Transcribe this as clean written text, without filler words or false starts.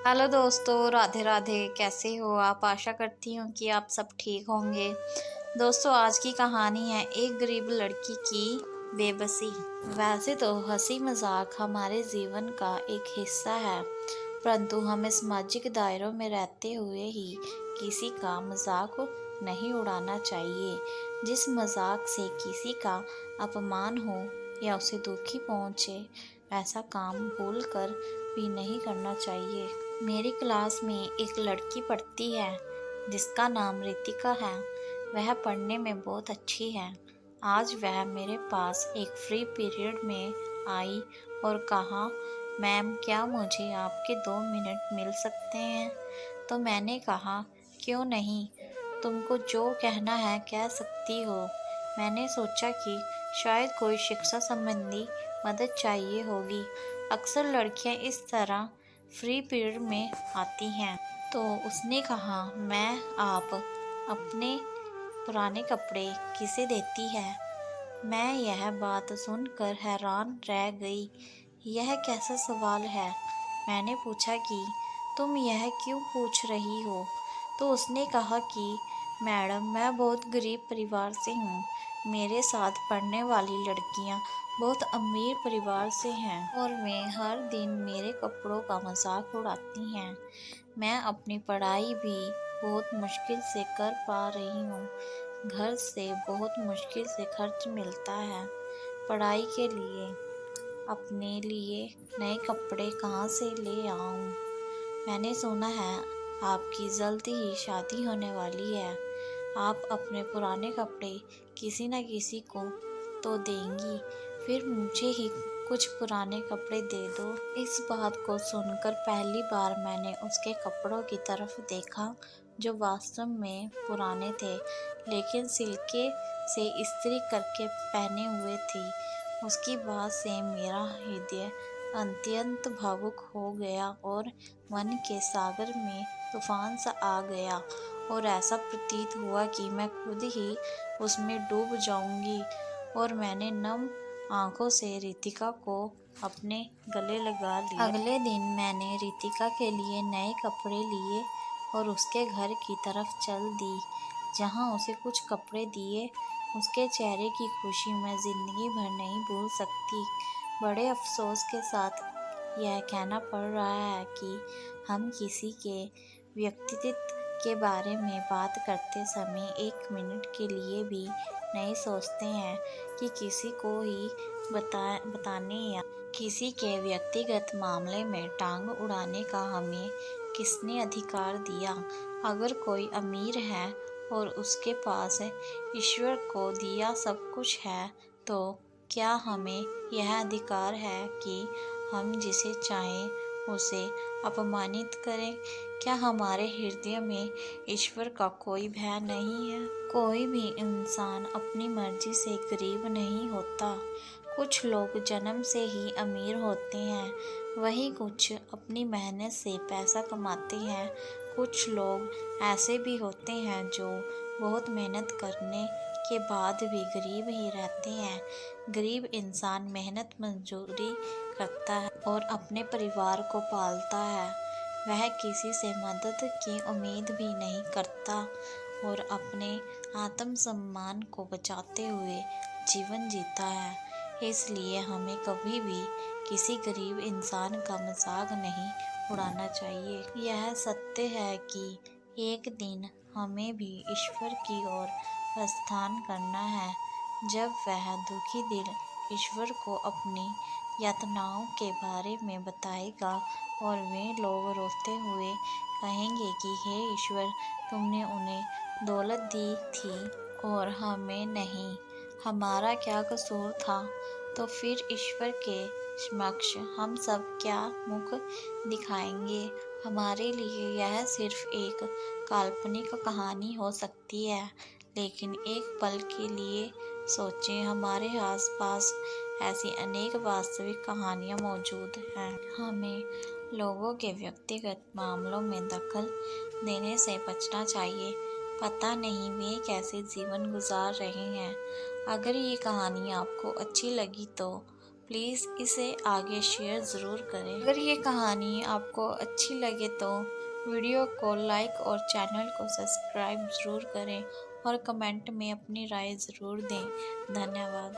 Hello दोस्तों, राधे राधे। कैसे हो आप? आशा करती हूँ कि आप सब ठीक होंगे। दोस्तों, आज की कहानी है एक गरीब लड़की की बेबसी। वैसे तो हंसी मजाक हमारे जीवन का एक हिस्सा है, परंतु हमें सामाजिक दायरों में रहते हुए ही किसी का मजाक नहीं उड़ाना चाहिए। जिस मजाक से किसी का अपमान हो या उसे दुखी पहुंचे, ऐसा काम भूलकर भी नहीं करना चाहिए। मेरी क्लास में एक लड़की पढ़ती है जिसका नाम रितिका है। वह पढ़ने में बहुत अच्छी है। आज वह मेरे पास एक फ्री पीरियड में आई और कहा, मैम क्या मुझे आपके 2 मिनट मिल सकते हैं? तो मैंने कहा, क्यों नहीं, तुमको जो कहना है कह सकती हो। मैंने सोचा कि शायद कोई शिक्षा संबंधी मदद चाहिए होगी। अक्सर लड़कियां इस तरह फ्री पीरियड में आती हैं। तो उसने कहा, मैं आप अपने पुराने कपड़े किसे देती है? मैं यह बात सुनकर हैरान रह गई। यह कैसा सवाल है? मैंने पूछा कि तुम यह क्यों पूछ रही हो? तो उसने कहा कि मैडम, मैं बहुत गरीब परिवार से हूँ। मेरे साथ पढ़ने वाली लड़कियाँ बहुत अमीर परिवार से हैं और वे हर दिन मेरे कपड़ों का मजाक उड़ाती हैं। मैं अपनी पढ़ाई भी बहुत मुश्किल से कर पा रही हूँ। घर से बहुत मुश्किल से खर्च मिलता है पढ़ाई के लिए। अपने लिए नए कपड़े कहाँ से ले आऊँ? मैंने सुना है आपकी जल्दी ही शादी होने वाली है। आप अपने पुराने कपड़े किसी न किसी को तो देंगी, फिर मुझे ही कुछ पुराने कपड़े दे दो। इस बात को सुनकर पहली बार मैंने उसके कपड़ों की तरफ देखा, जो वास्तव में पुराने थे, लेकिन सिल्के से इस्त्री करके पहने हुए थी। उसकी बात से मेरा हृदय अत्यंत भावुक हो गया और मन के सागर में तूफान सा आ गया और ऐसा प्रतीत हुआ कि मैं खुद ही उसमें डूब जाऊंगी। और मैंने नम आंखों से रितिका को अपने गले लगा लिया। अगले दिन मैंने रितिका के लिए नए कपड़े लिए और उसके घर की तरफ चल दी। जहां उसे कुछ कपड़े दिए, उसके चेहरे की खुशी मैं जिंदगी भर नहीं भूल सकती। बड़े अफसोस के साथ यह कहना पड़ रहा है कि हम किसी के व्यक्तित्व के बारे में बात करते समय 1 मिनट के लिए भी नहीं सोचते हैं कि किसी को ही बताने या किसी के व्यक्तिगत मामले में टांग उड़ाने का हमें किसने अधिकार दिया। अगर कोई अमीर है और उसके पास ईश्वर को दिया सब कुछ है, तो क्या हमें यह अधिकार है कि हम जिसे चाहें उसे अपमानित करें? क्या हमारे हृदय में ईश्वर का कोई भय नहीं है? कोई भी इंसान अपनी मर्जी से गरीब नहीं होता। कुछ लोग जन्म से ही अमीर होते हैं, वहीं कुछ अपनी मेहनत से पैसा कमाते हैं। कुछ लोग ऐसे भी होते हैं जो बहुत मेहनत करने के बाद भी गरीब ही रहते हैं। गरीब इंसान मेहनत मजदूरी करता है और अपने परिवार को पालता है। वह किसी से मदद की उम्मीद भी नहीं करता और अपने आत्मसम्मान को बचाते हुए जीवन जीता है। इसलिए हमें कभी भी किसी गरीब इंसान का मजाक नहीं उड़ाना चाहिए। यह सत्य है कि एक दिन हमें भी ईश्वर की ओर प्रस्थान करना है। जब वह दुखी दिल ईश्वर को अपनी यातनाओं के बारे में बताएगा और वे लोग रोते हुए कहेंगे कि हे ईश्वर, तुमने उन्हें दौलत दी थी और हमें नहीं, हमारा क्या कसूर था? तो फिर ईश्वर के समक्ष हम सब क्या मुख दिखाएंगे? हमारे लिए यह सिर्फ एक काल्पनिक कहानी हो सकती है, लेकिन एक पल के लिए सोचें, हमारे आसपास ऐसी अनेक वास्तविक कहानियाँ मौजूद हैं। हमें लोगों के व्यक्तिगत मामलों में दखल देने से बचना चाहिए। पता नहीं वे कैसे जीवन गुजार रहे हैं। अगर ये कहानी आपको अच्छी लगी तो प्लीज़ इसे आगे शेयर ज़रूर करें। अगर ये कहानी आपको अच्छी लगे तो वीडियो को लाइक और चैनल को सब्सक्राइब ज़रूर करें और कमेंट में अपनी राय ज़रूर दें। धन्यवाद।